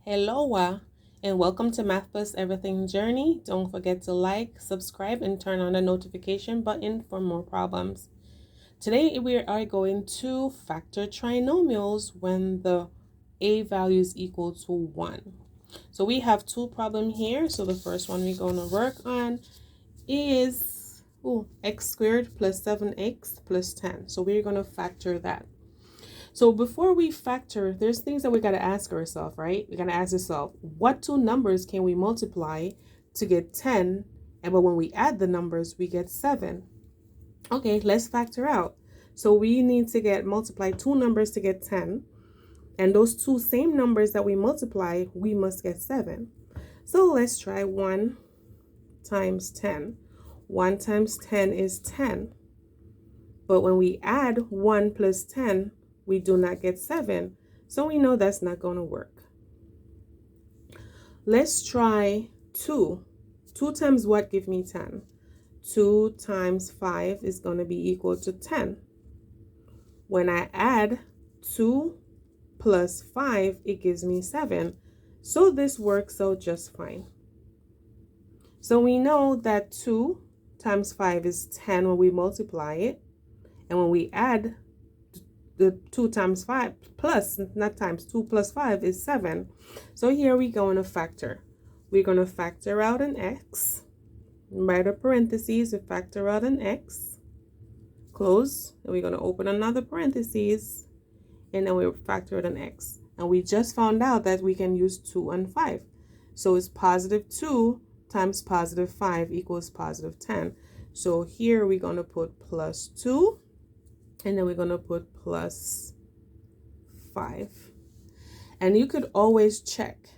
Hello, and welcome to Math Plus Everything Journey. Don't forget to like, subscribe, and turn on the notification button for more problems. Today we are going to factor trinomials when the a value is equal to 1. So we have two problems here. So the first one we're going to work on is x squared plus 7x plus 10. So we're going to factor that. So before we factor, there's things that we got to ask ourselves, right? We got to ask ourselves, what two numbers can we multiply to get 10? But when we add the numbers, we get 7. Okay, let's factor out. So we need to multiply two numbers to get 10. And those two same numbers that we multiply, we must get 7. So let's try 1 times 10. 1 times 10 is 10. But when we add 1 plus 10, we do not get 7. So we know that's not going to work. Let's try 2. 2 times what give me 10? 2 times 5 is going to be equal to 10. When I add 2 plus 5, it gives me 7. So this works out just fine. So we know that 2 times 5 is 10 when we multiply it. And when we add the 2 times 5 plus, not times, 2 plus 5 is 7. So here we go in a factor. We're going to factor out an x. By the parentheses, we factor out an x. Close. And we're going to open another parentheses. And then we factor out an x. And we just found out that we can use 2 and 5. So it's positive 2 times positive 5 equals positive 10. So here we're going to put plus 2. And then we're going to put plus 5. And you could always check.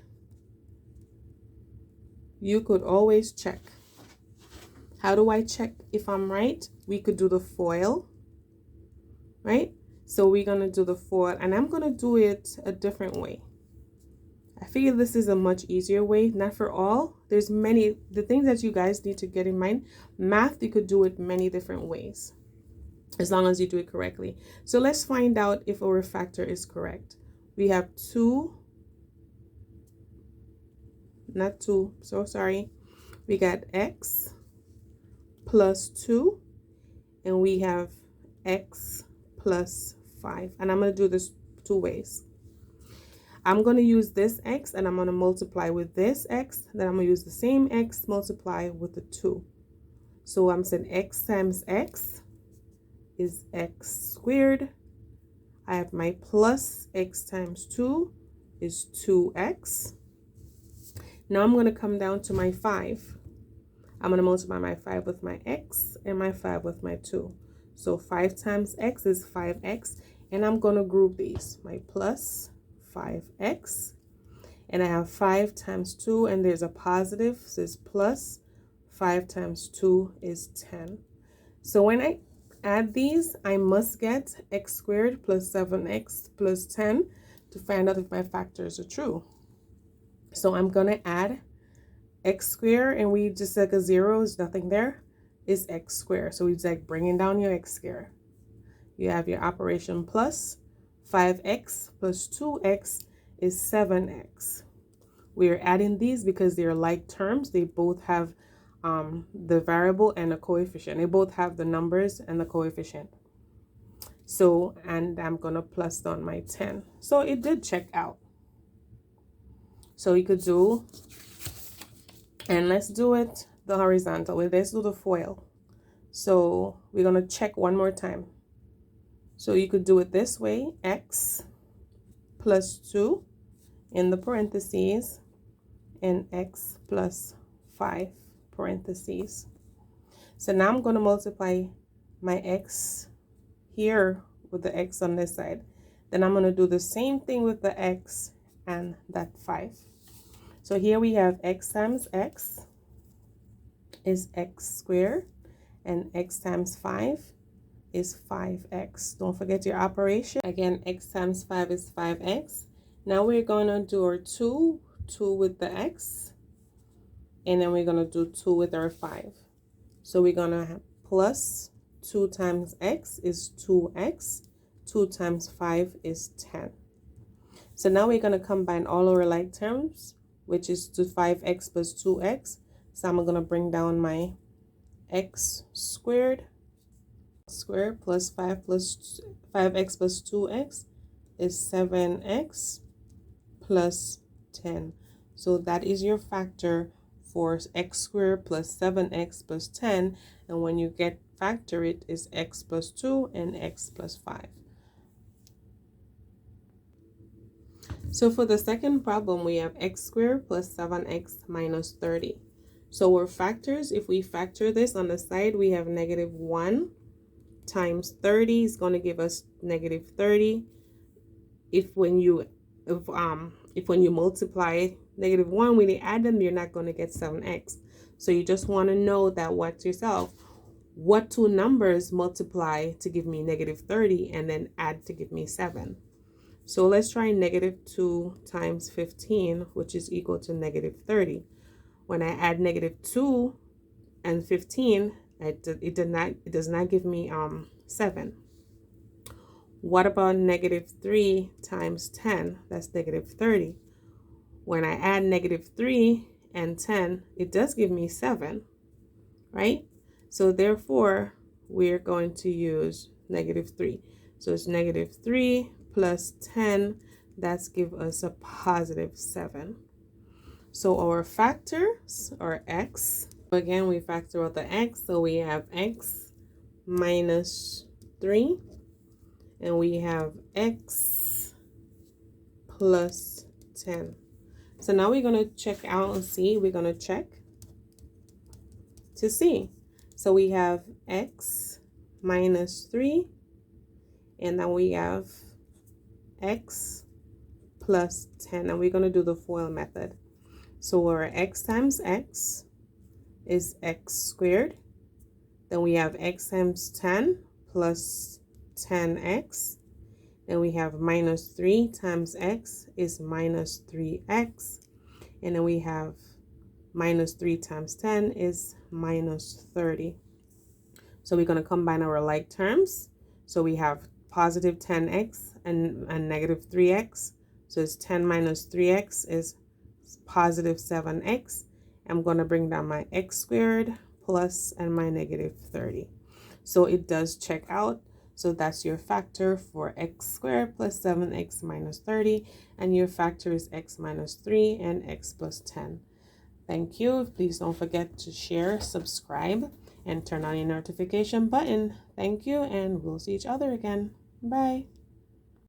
You could always check. How do I check if I'm right? We could do the FOIL, right? So we're going to do the FOIL, and I'm going to do it a different way. I feel this is a much easier way, not for all. There's the things that you guys need to get in mind. Math, you could do it many different ways, as long as you do it correctly. So let's find out if our factor is correct. We have 2, not 2, so sorry. We got x plus 2, and we have x plus 5. And I'm going to do this two ways. I'm going to use this x, and I'm going to multiply with this x. Then I'm going to use the same x, multiply with the 2. So I'm saying x times x is x squared. I have my plus x times 2 is 2x. Now I'm going to come down to my 5. I'm going to multiply my 5 with my x and my 5 with my 2. So 5 times x is 5x. And I'm going to group these. My plus 5x. And I have 5 times 2, and there's a positive. So it's plus 5 times 2 is 10. So when I add these, I must get x squared plus 7x plus 10 to find out if my factors are true. So I'm going to add x squared, and we just like a 0 is nothing there, is x squared. So we just like bringing down your x squared. You have your operation plus 5x plus 2x is 7x. We're adding these because they're like terms. They both have the variable and the coefficient. They both have the numbers and the coefficient. So, and I'm going to plus down my 10. So it did check out. So you could do, and let's do it the horizontal way. Let's do the FOIL. So we're going to check one more time. So you could do it this way, x plus 2 in the parentheses and x plus 5 parentheses. So now I'm going to multiply my x here with the x on this side. Then I'm going to do the same thing with the x and that 5. So here we have x times x is x squared, and x times 5 is 5x. Don't forget your operation. Again, x times 5 is 5x. Now we're going to do our 2 with the x, and then we're going to do 2 with our 5. So we're going to have plus 2 times x is 2x. 2 times 5 is 10. So now we're going to combine all our like terms, which is to 5x plus 2x. So I'm going to bring down my x squared plus 5x plus 2x is 7x plus 10. So that is your factor for x squared plus 7x plus 10. And when you get factor, it is x plus 2 and x plus 5. So for the second problem, we have x squared plus 7x minus 30. So our factors, if we factor this on the side, we have negative 1 times 30 is going to give us negative 30. If when you multiply negative 1, when you add them, you're not going to get 7x. So you just want to know that what two numbers multiply to give me negative 30 and then add to give me 7. So let's try negative 2 times 15, which is equal to negative 30. When I add negative 2 and 15, it does not give me 7. What about negative 3 times 10? That's negative 30. When I add negative 3 and 10, it does give me 7, right? So therefore, we're going to use negative 3. So it's negative 3 plus 10. That's give us a positive 7. So our factors are x. Again, we factor out the x. So we have x minus 3. And we have x plus 10. So now we're going to check out and see. We're going to check to see. So we have x minus 3. And then we have x plus 10. And we're going to do the FOIL method. So our x times x is x squared. Then we have x times 10 plus 10x. Then we have minus 3 times x is minus 3x. And then we have minus 3 times 10 is minus 30. So we're going to combine our like terms. So we have positive 10x and negative 3x. So it's 10 minus 3x is positive 7x. I'm going to bring down my x squared plus and my negative 30. So it does check out. So that's your factor for x squared plus 7x minus 30. And your factor is x minus 3 and x plus 10. Thank you. Please don't forget to share, subscribe, and turn on your notification button. Thank you, and we'll see each other again. Bye.